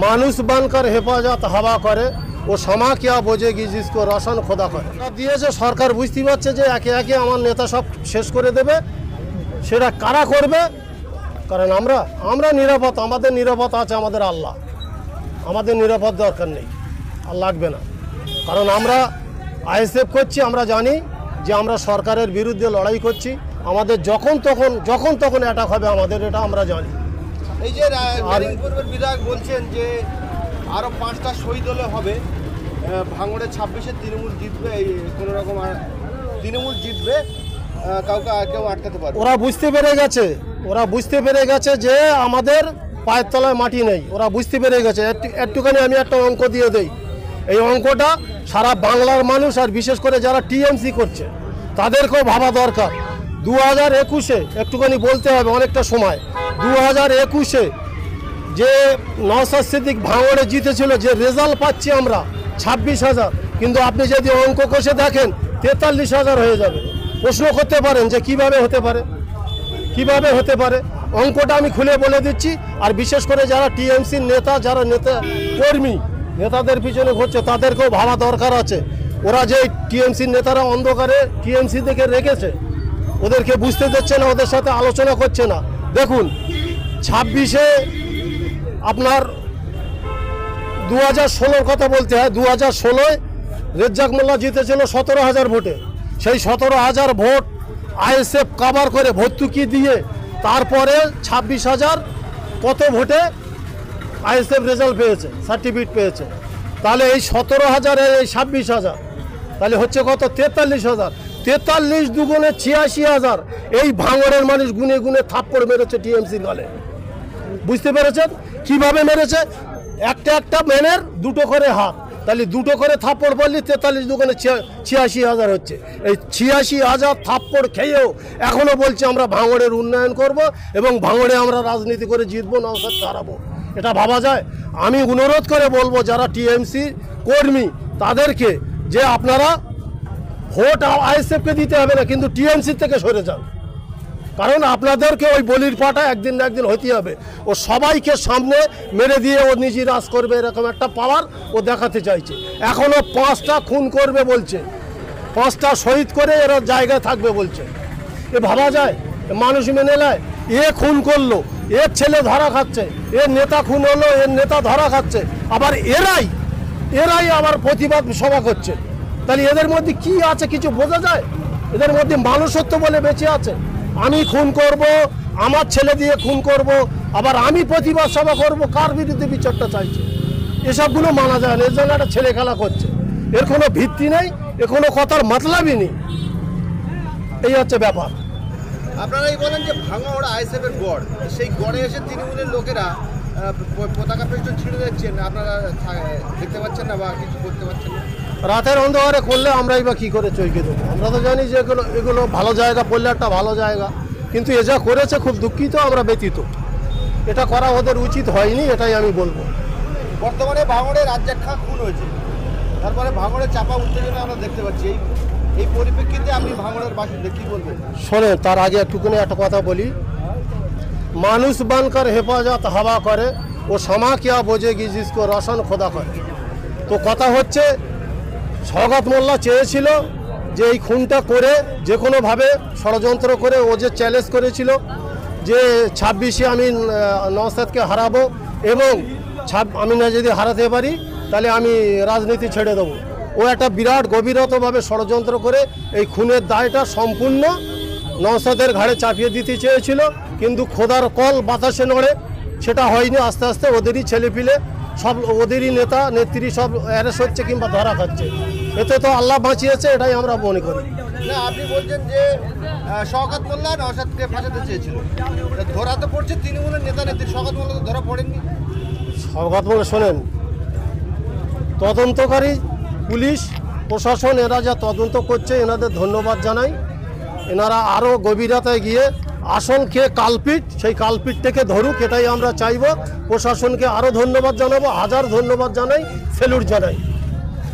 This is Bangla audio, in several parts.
मानुष बनकर हेफाजत हवा करे वो क्षमा क्या बोझेगी जिसको रोशन खोदा करे दिएছে সরকার বুঝতে পারছে যে একে একে আমার নেতা সব শেষ করে দেবে সেটা কারা করবে কারণ আমরা নিরাপদ আমাদের নিরাপদ আছে আমাদের আল্লাহ আমাদের নিরাপদ দরকার নেই আর লাগবে না কারণ আমরা আইএসএফ করছি আমরা জানি যে আমরা সরকারের বিরুদ্ধে লড়াই করছি আমাদের যখন তখন অ্যাটাক হবে আমাদের এটা আমরা জানি এই যে পূর্বের বিধায়ক বলছেন যে আরো 5টা শহীদ হলে হবে ভাঙড়ে 26-এ তৃণমূল জিতবে এই কোনো রকম তৃণমূল জিতবে কাউকে কেউ আটকাতে পারবে ওরা বুঝতে পেরে গেছে যে আমাদের পায়ের তলায় মাটি নেই ওরা বুঝতে পেরে গেছে একটুখানি আমি একটা অঙ্ক দিয়ে দেই এই অঙ্কটা সারা বাংলার মানুষ আর বিশেষ করে যারা টিএমসি করছে তাদেরকেও ভাবা দরকার 2021-এ একটুখানি বলতে হবে অনেকটা সময় 2021-এ যে নওশাদ সিদ্দিক ভাঙড়ে জিতেছিল যে রেজাল্ট পাচ্ছি আমরা 26,000 কিন্তু আপনি যদি অঙ্ক কষে দেখেন 43,000 হয়ে যাবে প্রশ্ন করতে পারেন যে কিভাবে হতে পারে অঙ্কটা আমি খুলে বলে দিচ্ছি আর বিশেষ করে যারা টিএমসির নেতা যারা কর্মী নেতাদের পিছনে ঘুরছে তাদেরকেও ভাবা দরকার আছে ওরা যে টিএমসির নেতারা অন্ধকারে টিএমসি থেকে রেখেছে ওদেরকে বুঝতে দিচ্ছে না ওদের সাথে আলোচনা করছে না দেখুন 26-এ আপনার 2016-র কথা বলতে হয় 2016-য় রেজ্জাক মোল্লা জিতেছিল 17,000 ভোটে সেই 17,000 ভোট আইএসএফ কভার করে ভর্তুকি দিয়ে তারপরে 26,000 কত ভোটে আইএসএফ রেজাল্ট পেয়েছে সার্টিফিকেট পেয়েছে তাহলে এই 17,000-এর এই 26,000 তাহলে হচ্ছে কত 43,000 43 দুগুণে 86,000 এই ভাঙড়ের মানুষ গুনে গুনে থাপ্পড় মেরেছে টিএমসি দলে বুঝতে পেরেছেন কিভাবে মেরেছে একটা ম্যানের দুটো করে হাত তাহলে দুটো করে থাপ্পড় পড়লে 43 দুগুণে 86,000 হচ্ছে এই 86,000 থাপ্পড় খেয়েও এখনও বলছে আমরা ভাঙড়ের উন্নয়ন করব এবং ভাঙড়ে আমরা রাজনীতি করে জিতবো নওশাদ হারাবো এটা ভাবা যায় আমি অনুরোধ করে বলবো যারা টিএমসি কর্মী তাদেরকে যে আপনারা ভোট আইএসএফকে দিতে হবে না কিন্তু টিএমসি থেকে সরে যান কারণ আপনাদেরকে ওই বলির পাটা একদিন না একদিন হতে হবে ও সবাইকে সামনে মেরে দিয়ে ও নিজে রাজ করবে এরকম একটা পাওয়ার ও দেখাতে চাইছে এখনও 5টা খুন করবে বলছে 5টা শহীদ করে এরা জায়গায় থাকবে বলছে এ ভাবা যায় মানুষ মেনে নেয় এ খুন করলো এর ছেলে ধরা খাচ্ছে এর নেতা খুন হলো এর নেতা ধরা খাচ্ছে আবার এরাই আবার প্রতিবাদ সভা করছে তাহলে এদের মধ্যে কি আছে কিছু বোঝা যায় এদের মধ্যে মানুষত্ব বলে বেঁচে আছে আমি খুন করব আমার ছেলে দিয়ে খুন করব আবার আমি প্রতিবাদ সভা করব কার বিরুদ্ধে বিচারটা চাইছে এসবগুলো মানা যায় না এর জন্য একটা ছেলে খেলা করছে এর কোনো ভিত্তি নেই এর কোনো কথার মতলবই নেই এই হচ্ছে ব্যাপার আপনারাই বলেন যে ভাঙড় আইএসএফের গড় সেই গড়ে এসে তৃণমূলের লোকেরা পতাকা পেস্টন ছিঁড়ে দিচ্ছেন আপনারা দেখতে পাচ্ছেন না বা কিছু করতে পারছেন না রাতের অন্ধকারে করলে আমরাই বা কী করে চৈকে দেবো আমরা তো জানি যে এগুলো ভালো জায়গা পড়লে একটা ভালো জায়গা কিন্তু এ যা করেছে খুব দুঃখিত আমরা ব্যতীত এটা করা ওদের উচিত হয়নি এটাই আমি বলবো বর্তমানে ভাঙড়ে রাজ্জাক খাঁ খুন হয়েছে তারপরে ভাঙড়ে চাপা উত্তেজনা আমরা দেখতে পাচ্ছি এই পরিপ্রেক্ষিতে আপনি ভাঙড়ের বাসিন্দা কী বলবেন শোনেন তার আগে একটুখানি একটা কথা বলি मानुष बनकर हेफाजत हवा करे वो क्षमा क्या बोझेगी जिसको रोशन खोदा करे तो कथा হচ্ছে শওকত মোল্লা চেয়েছিল যে এই খুনটা করে যে কোনোভাবে ষড়যন্ত্র করে ও যে চ্যালেঞ্জ করেছিল যে 26-এ আমি নওশাদকে হারাবো এবং আমি না যদি হারাতে পারি তাহলে আমি রাজনীতি ছেড়ে দেবো ও একটা বিরাট গভীরতভাবে ষড়যন্ত্র করে এই খুনের দায়টা সম্পূর্ণ নওশাদের ঘাড়ে চাপিয়ে দিতে চেয়েছিল কিন্তু খোদার কল বাতাসে নড়ে সেটা হয়নি আস্তে আস্তে ওদেরই ছেলেপিলে সব ওদেরই নেতা নেত্রী সব অ্যারেস্ট হচ্ছে কিংবা ধরা খাচ্ছে এতে তো আল্লাহ বাঁচিয়েছে এটাই আমরা মনে করি না আপনি বলছেন যে শওকত মোল্লা নওশাদকে ফাঁসাতে চেয়েছিল ধরা তো পড়ছে তৃণমূলের নেতা নেত্রী শওকত মোল্লা তো ধরা পড়েননি শওকত মোল্লা শোনেন তদন্তকারী পুলিশ প্রশাসন এরা যা তদন্ত করছে এনাদের ধন্যবাদ জানাই এনারা আরও গভীরতায় গিয়ে আসল কে কালপিট সেই কালপিটটাকে ধরুক এটাই আমরা চাইব প্রশাসনকে আরও ধন্যবাদ জানাবো হাজার ধন্যবাদ জানাই স্যালুট জানাই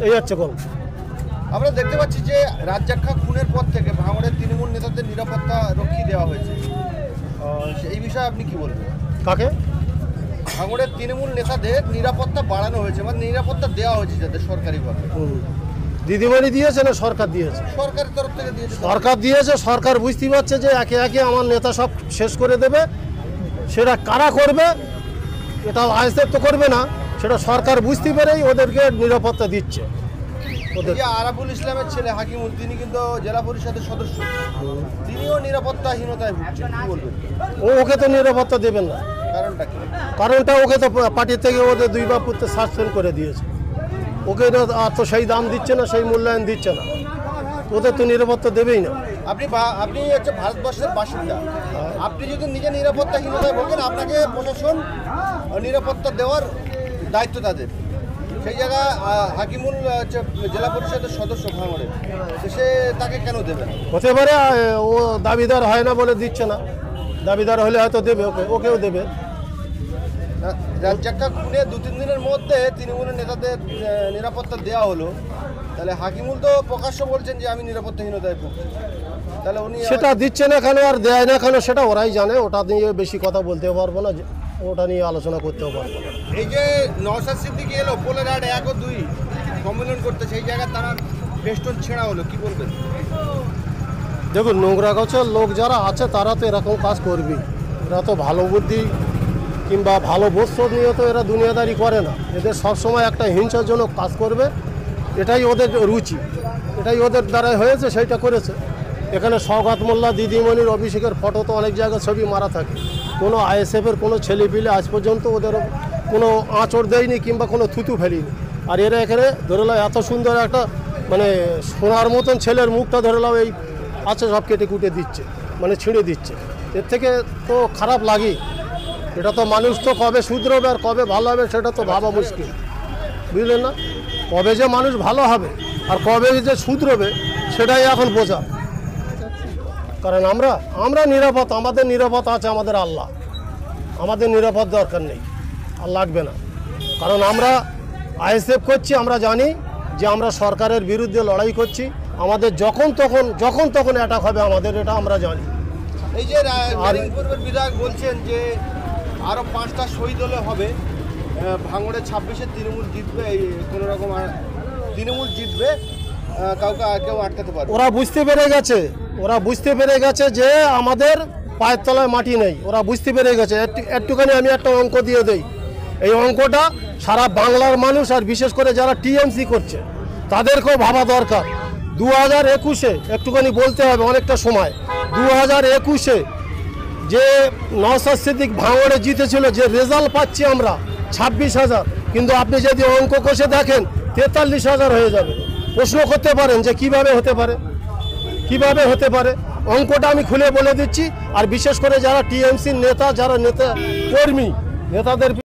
এই হচ্ছে কোন আমরা দেখতে পাচ্ছি যে রাজ্জাক খাঁ খুনের পর থেকে ভাঙড়ের তৃণমূল নেতাদের নিরাপত্তা রক্ষী দেওয়া হয়েছে এই বিষয়ে আপনি কি বলবেন কাকে ভাঙড়ের তৃণমূল নেতাদের নিরাপত্তা বাড়ানো হয়েছে বা নিরাপত্তা দেওয়া হয়েছে যাদের সরকারিভাবে। দিদিমণি দিয়েছে না সরকার দিয়েছে? সরকারের তরফ থেকে দিয়েছে। সরকার দিয়েছে। সরকার বুঝতে পারছে যে একে একে আমার নেতা সব শেষ করে দেবে। সেটা কারা করবে, এটা আইএসএফ তো করবে না, সেটা সরকার বুঝতে পেরেই ওদেরকে নিরাপত্তা দিচ্ছে। এই যে আরাফুল ইসলামের ছেলে হাকিমুল, তিনি কিন্তু জেলা পরিষদের সদস্য, তিনিও নিরাপত্তাহীনতায় ভুগছেন, কি বলবেন? ওকে তো নিরাপত্তা দেবেন না। কারণটা কি? কারণটা ওকে তো পার্টি থেকে ওদের 2 বার পুত্র সাসপেন্ড করে দিয়েছে। ওকে তো সেই দাম দিচ্ছে না, সেই মূল্যায়ন দিচ্ছে না, ওদের তো নিরাপত্তা দেবেই না। আপনি হচ্ছে ভারতবর্ষের বাসিন্দা, আপনি যদি নিজে নিরাপত্তাহীনতায় ভোগেন, আপনাকে প্রশাসন নিরাপত্তা দেওয়ার দায়িত্ব তাদের। সেই জায়গায় হাকিমুল হচ্ছে জেলা পরিষদের সদস্য ভাঙড়ের, সে তাকে কেন দেবে? হতে পারে ও দাবিদার হয় না বলে দিচ্ছে না, দাবিদার হলে হয়তো দেবে, ওকেও দেবে। রাজ্জাক্কা খুনে 2-3 দিনের মধ্যে তৃণমূলের নেতাদের নিরাপত্তা দেওয়া হলো, তাহলে হাকিমুল তো প্রকাশ্য বলছেন যে আমি নিরাপত্তাহীনতায় ভুগছি, তাহলে উনি সেটা দিচ্ছে না কেন আর দেয় না কেন সেটা ওরাই জানে। ওটা নিয়ে বেশি কথা বলতে পারবো না, ওটা নিয়ে আলোচনা করতেও পারবো না। এই যে নওশাদ সিদ্দিকী এলো পোলেরহাট 1 ও 2 সম্মেলন করতে, সেই জায়গায় তারা ফেস্টুন ছেঁড়া হলো, কি বলবেন? দেখুন, নোংরা গাছের লোক যারা আছে তারা তো এরকম কাজ করবেই। এরা তো ভালো বুদ্ধি কিংবা ভালো বস্তু নিয়ে তো এরা দুনিয়াদারি করে না। এদের সবসময় একটা হিংসাজনক কাজ করবে, এটাই ওদের রুচি, এটাই ওদের দ্বারাই হয়েছে, সেইটা করেছে। এখানে সওগাত মোল্লা, দিদিমণির, অভিষেকের ফটো তো অনেক জায়গায় ছবি মারা থাকে। কোনো আইএসএফের কোনো ছেলেপিলে আজ পর্যন্ত ওদের কোনো আঁচড় দেয়নি কিংবা কোনো থুতু ফেলিনি। আর এরা এখানে ধরে নাও এত সুন্দর একটা মানে সোনার মতন ছেলের মুখটা ধরে নাও এই আছে সব কেটে কুটে দিচ্ছে, মানে ছিঁড়ে দিচ্ছে। এর থেকে তো খারাপ লাগে। এটা তো মানুষ তো কবে শুধরবে আর কবে ভালো হবে সেটা তো ভাবা মুশকিল, বুঝলেন না? কবে যে মানুষ ভালো হবে আর কবে যে শুধরবে সেটাই এখন বোঝা। কারণ আমরা নিরাপদ, আমাদের নিরাপদ আছে আমাদের আল্লাহ, আমাদের নিরাপদ দরকার নেই আর লাগবে না। কারণ আমরা আইএসএফ করছি, আমরা জানি যে আমরা সরকারের বিরুদ্ধে লড়াই করছি। আমাদের যখন তখন অ্যাটাক হবে আমাদের, এটা আমরা জানি। এই যে পূর্বের বিধায়ক বলছেন যে আরও 5টা শহীদ হলে হবে, ভাঙড়ে 26-এ তৃণমূল জিতবে, কোনো রকম তৃণমূল জিতবে, কেউ আটকাতে পারবে। ওরা বুঝতে পেরে গেছে যে আমাদের পায়ের তলায় মাটি নেই। ওরা বুঝতে পেরে গেছে। একটুখানি আমি একটা অঙ্ক দিয়ে দেই। এই অঙ্কটা সারা বাংলার মানুষ আর বিশেষ করে যারা টিএমসি করছে তাদেরকেও ভাবা দরকার। 2021-এ একটুখানি বলতে হবে, অনেকটা সময়, 2021-এ যে নওশাদ সিদ্দিক ভাঙড়ে জিতেছিল, যে রেজাল্ট পাচ্ছি আমরা 26,000, কিন্তু আপনি যদি অঙ্ক কষে দেখেন 43,000 হয়ে যাবে। প্রশ্ন করতে পারেন যে কিভাবে হতে পারে। অঙ্কটা আমি খুলে বলে দিচ্ছি। আর বিশেষ করে যারা টিএমসির নেতা, যারা নেতা কর্মী, নেতাদের